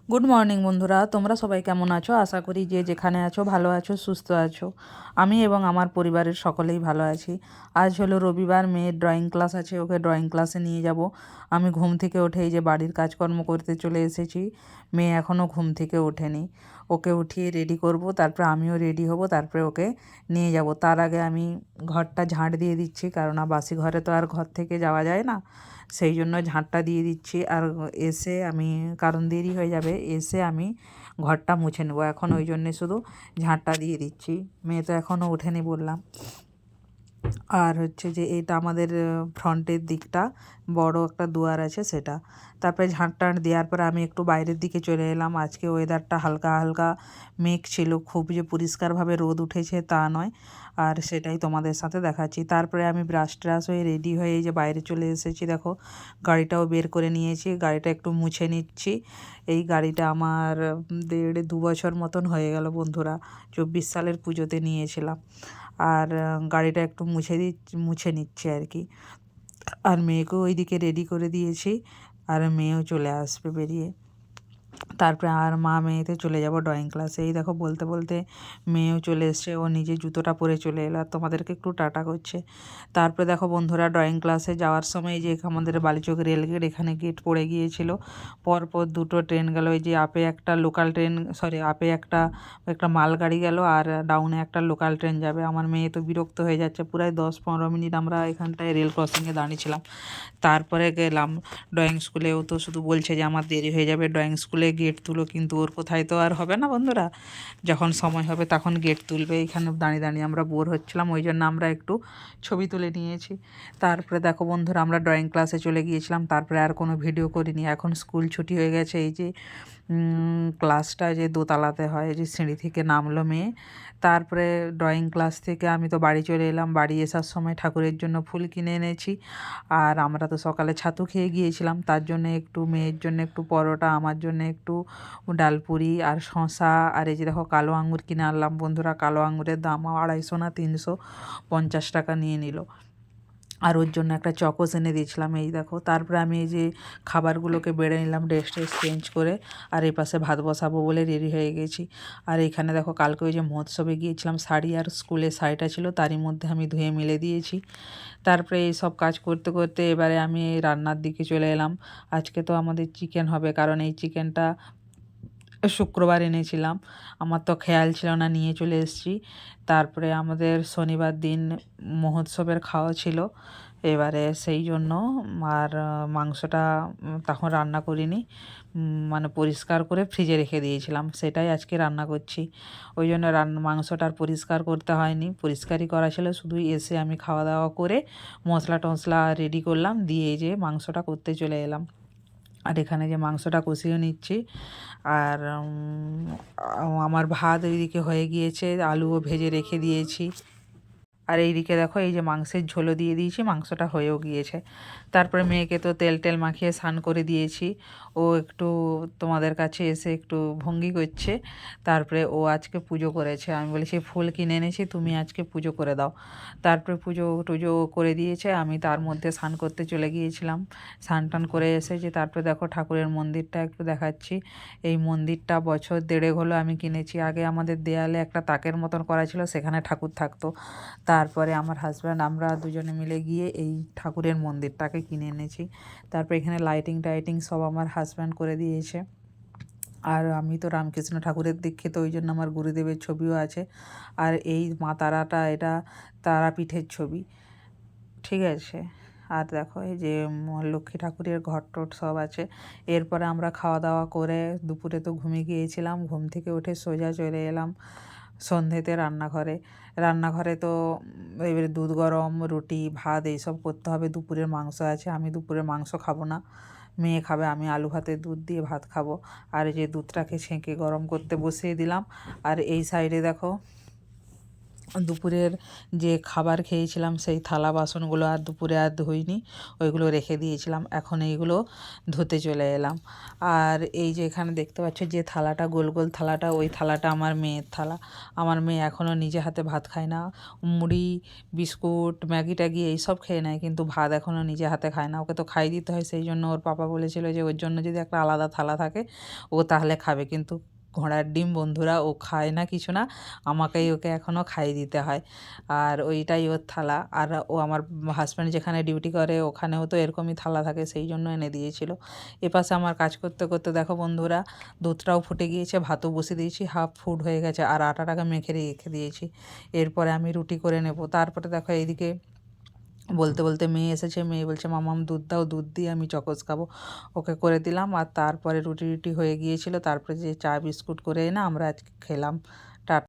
Good morning বন্ধুরা, তোমরা সবাই কেমন আছো? আশা করি যে যেখানে আছো ভালো আছো, সুস্থ আছো। আমি এবং আমার পরিবারের সকলেই ভালো আছি। আজ হলো রবিবার, মেয়ের ড্রয়িং ক্লাস আছে, ওকে ড্রয়িং ক্লাসে নিয়ে যাব। আমি ঘুম থেকে উঠে এই যে বাড়ির কাজকর্ম করতে চলে এসেছি। মেয়ে এখনও ঘুম থেকে ওঠেনি। ওকে উঠিয়ে রেডি করব, তারপরে আমিও রেডি হব, তারপরে ওকে নিয়ে যাব। তার আগে আমি ঘরটা ঝাঁট দিয়ে দিচ্ছি, কারণ বাসি ঘরে তো আর ঘর থেকে যাওয়া যায় না। সেই জন্য ঝাঁটটা দিয়ে দিচ্ছি। আর এসে আমি, কারণ দেরি হয়ে যাবে, এসে আমি ঘরটা মুছে নেবো। এখন ওই জন্যে শুধু ঝাঁটটা দিয়ে দিচ্ছি। মেয়ে তো এখনও ওঠেনি বললাম। আর হচ্ছে যে এটা আমাদের ফ্রন্টের দিকটা বড় একটা দুয়ার আছে সেটা। তারপরে ঝাঁট টাঁট দেওয়ার পরে আমি একটু বাইরের দিকে চলে এলাম। আজকে ওয়েদারটা হালকা হালকা মেঘ ছিল, খুব যে পরিষ্কারভাবে রোদ উঠেছে তা নয়। আর সেটাই তোমাদের সাথে দেখাচ্ছি। তারপরে আমি ব্রাশ ট্রাশ হয়ে রেডি হয়ে এই যে বাইরে চলে এসেছি। দেখো গাড়িটাও বের করে নিয়েছি, গাড়িটা একটু মুছে নিচ্ছি। এই গাড়িটা আমার 1.5-2 বছর মতন হয়ে গেল বন্ধুরা। 24 সালের পুজোতে নিয়েছিলাম। আর গাড়িটা একটু মুছে নিচ্ছে আর কি। আর মেয়েকেও ওইদিকে রেডি করে দিয়েছি। আর মেয়েও চলে আসবে বেরিয়ে। তারপরে আর মা মেয়েতে চলে যাব ড্রয়িং ক্লাসে। এই দেখো বলতে বলতে মেয়েও চলে এসছে, ও নিজে জুতোটা পরে চলে এলো আর তোমাদেরকে একটু টাটা করছে। তারপরে দেখো বন্ধুরা, ড্রয়িং ক্লাসে যাওয়ার সময় যে আমাদের বালিচক রেলগেট, এখানে গেট পড়ে গিয়েছিল। পরপর দুটো ট্রেন গেল। এই যে আপে একটা লোকাল ট্রেন, সরি আপে একটা একটা মালগাড়ি গেল, আর ডাউনে একটা লোকাল ট্রেন যাবে। আমার মেয়ে তো বিরক্ত হয়ে যাচ্ছে। প্রায় 10-15 মিনিট আমরা এখানটায় রেল ক্রসিংয়ে দাঁড়িয়েছিলাম। তারপরে গেলাম ড্রয়িং স্কুলে। ও তো শুধু বলছে যে আমার দেরি হয়ে যাবে, ড্রয়িং স্কুলে গেট তুলো, কিন্তু ওর কোথায় তো আর হবে না বন্ধুরা। যখন সময় হবে তখন গেট তুলবে। এখানে দাঁড়িয়ে দাঁড়িয়ে আমরা বোর হচ্ছিলাম, ওই জন্য আমরা একটু ছবি তুলে নিয়েছি। তারপরে দেখো বন্ধুরা, আমরা ড্রয়িং ক্লাসে চলে গিয়েছিলাম। তারপরে আর কোনো ভিডিও করিনি। এখন স্কুল ছুটি হয়ে গেছে। এই যে ক্লাসটা যে দোতলাতে হয়, যে সিঁড়ি থেকে নামলো মেয়ে। তারপরে ড্রয়িং ক্লাস থেকে আমি তো বাড়ি চলে এলাম। বাড়ি আসার সময় ঠাকুরের জন্য ফুল কিনে এনেছি। আর আমরা তো সকালে ছাতু খেয়ে গিয়েছিলাম, তার জন্য একটু মেয়ের জন্য একটু পরোটা, আমার জন্য একটু ডালপুরি আর শসা। আর এই যে দেখো কালো আঙুর কিনে আনলাম বন্ধুরা। কালো আঙুরের দাম 250 না 350 টাকা নিয়ে নিল। আর ওর জন্য একটা চকোস এনে দিয়েছিলাম। এই দেখো, তারপরে আমি এই যে খাবারগুলোকে বেড়ে নিলাম, ড্রেস ট্রেস চেঞ্জ করে। আর এই পাশে ভাত বসাবো বলে রেডি হয়ে গেছি। আর এখানে দেখো কালকে ওই যে মহোৎসবে গিয়েছিলাম, শাড়ি আর স্কুলের শাড়িটা ছিল, তারই মধ্যে আমি ধুয়ে মেলে দিয়েছি। তারপরে এই সব কাজ করতে করতে এবারে আমি রান্নার দিকে চলে এলাম। আজকে তো আমাদের চিকেন হবে, কারণ এই চিকেনটা শুক্রবার এনেছিলাম। আমার তো খেয়াল ছিল না, নিয়ে চলে এসেছি। তারপরে আমাদের শনিবার দিন মহোৎসবের খাওয়া ছিল, এবারে সেই জন্য। আর মাংসটা তখন রান্না করিনি, মানে পরিষ্কার করে ফ্রিজে রেখে দিয়েছিলাম, সেটাই আজকে রান্না করছি। ওই জন্য মাংসটা আর পরিষ্কার করতে হয়নি, পরিষ্কারই করা ছিল। শুধু এসে আমি খাওয়া দাওয়া করে মশলা টশলা রেডি করলাম, দিয়ে যে মাংসটা করতে চলে এলাম। আর এখানে যে মাংসটা কষিয়ে নিচ্ছি। আর আমার ভাত ওইদিকে হয়ে গিয়েছে, আলুও ভেজে রেখে দিয়েছি। আর এইদিকে দেখো এই যে মাংসের ঝোলও দিয়ে দিয়েছি, মাংসটা হয়েও গিয়েছে। তারপরে মেয়েকে তো তেল টেল মাখিয়ে স্নান করে দিয়েছি। ও একটু তোমাদের কাছে এসে একটু ভঙ্গি করছে। তারপরে ও আজকে পুজো করেছে। আমি বলেছি ফুল কিনে এনেছি, তুমি আজকে পুজো করে দাও। তারপরে পুজো টুজো করে দিয়েছে। আমি তার মধ্যে স্নান করতে চলে গিয়েছিলাম। স্নান টান করে এসেছি। তারপরে দেখো ঠাকুরের মন্দিরটা একটু দেখাচ্ছি। এই মন্দিরটা বছর 1.5 হলো আমি কিনেছি। আগে আমাদের দেয়ালে একটা তাকের মতন করা ছিল, সেখানে ঠাকুর থাকতো। তারপরে আমার হাজব্যান্ড আমরা দুজনে মিলে গিয়ে এই ঠাকুরের মন্দিরটাকে কিনে এনেছি। তারপর এখানে লাইটিং টাইটিং সব আমার হাজব্যান্ড করে দিয়েছে। আর আমি তো রামকৃষ্ণ ঠাকুরের দীক্ষিত, ওই জন্য আমার গুরুদেবের ছবিও আছে। আর এই মা তারাটা, এটা তারাপীঠের ছবি, ঠিক আছে। আর দেখো এই যে লক্ষ্মী ঠাকুরের ঘট টট সব আছে। এরপরে আমরা খাওয়া দাওয়া করে দুপুরে তো ঘুমিয়ে গিয়েছিলাম, ঘুম থেকে উঠে সোজা চলে এলাম সন্ধ্যেতে রান্নাঘরে। রান্নাঘরে তো এবারে দুধ গরম, রুটি ভাত এইসব করতে হবে। দুপুরের মাংস আছে, আমি দুপুরে মাংস খাবো না, মেয়ে খাবে। আমি আলু ভাতে দুধ দিয়ে ভাত খাবো। আর এই যে দুধটাকে ছেঁকে গরম করতে বসিয়ে দিলাম। আর এই সাইডে দেখো দুপুরের যে খাবার খেয়েছিলাম সেই থালা বাসনগুলো আর দুপুরে আর ধুইনি, ওইগুলো রেখে দিয়েছিলাম। এখন এইগুলো ধুতে চলে এলাম। আর এই যে এখানে দেখতে পাচ্ছ যে থালাটা, গোল গোল থালাটা, ওই থালাটা আমার মেয়ের থালা। আমার মেয়ে এখনও নিজে হাতে ভাত খায় না। মুড়ি, বিস্কুট, ম্যাগি ট্যাগি এইসব খেয়ে নেয়, কিন্তু ভাত এখনও নিজে হাতে খায় না। ওকে তো খাই দিতে হয়, সেই জন্য ওর পাপা বলেছিল যে ওর জন্য যদি একটা আলাদা থালা থাকে ও তাহলে খাবে। কিন্তু ঘোড়ার ডিম বন্ধুরা, ও খায় না কিছু না, আমাকেই ওকে এখনও খাইয়ে দিতে হয়। আর ওইটাই ওর থালা। আর ও আমার হাজব্যান্ড যেখানে ডিউটি করে ওখানেও তো এরকমই থালা থাকে, সেই জন্য এনে দিয়েছিল। এপাশে আমার কাজ করতে করতে দেখো বন্ধুরা, দুধটাও ফুটে গিয়েছে, ভাতও বসিয়ে দিয়েছি, হাফ ফুট হয়ে গেছে, আর আটাটাকে মেখে রেখে দিয়েছি। এরপরে আমি রুটি করে নেব। তারপরে দেখো এইদিকে বলতে বলতে মেয়ে এসেছে, মেয়ে বলছে মামাম দুধ দাও, দুধ দিয়ে আমি চকোস খাবো। ওকে করে দিলাম, আর তারপরে রুটি রুটি হয়ে গিয়েছিল, তারপরে যে চা বিস্কুট করে এনে আমরা আজকে খেলাম।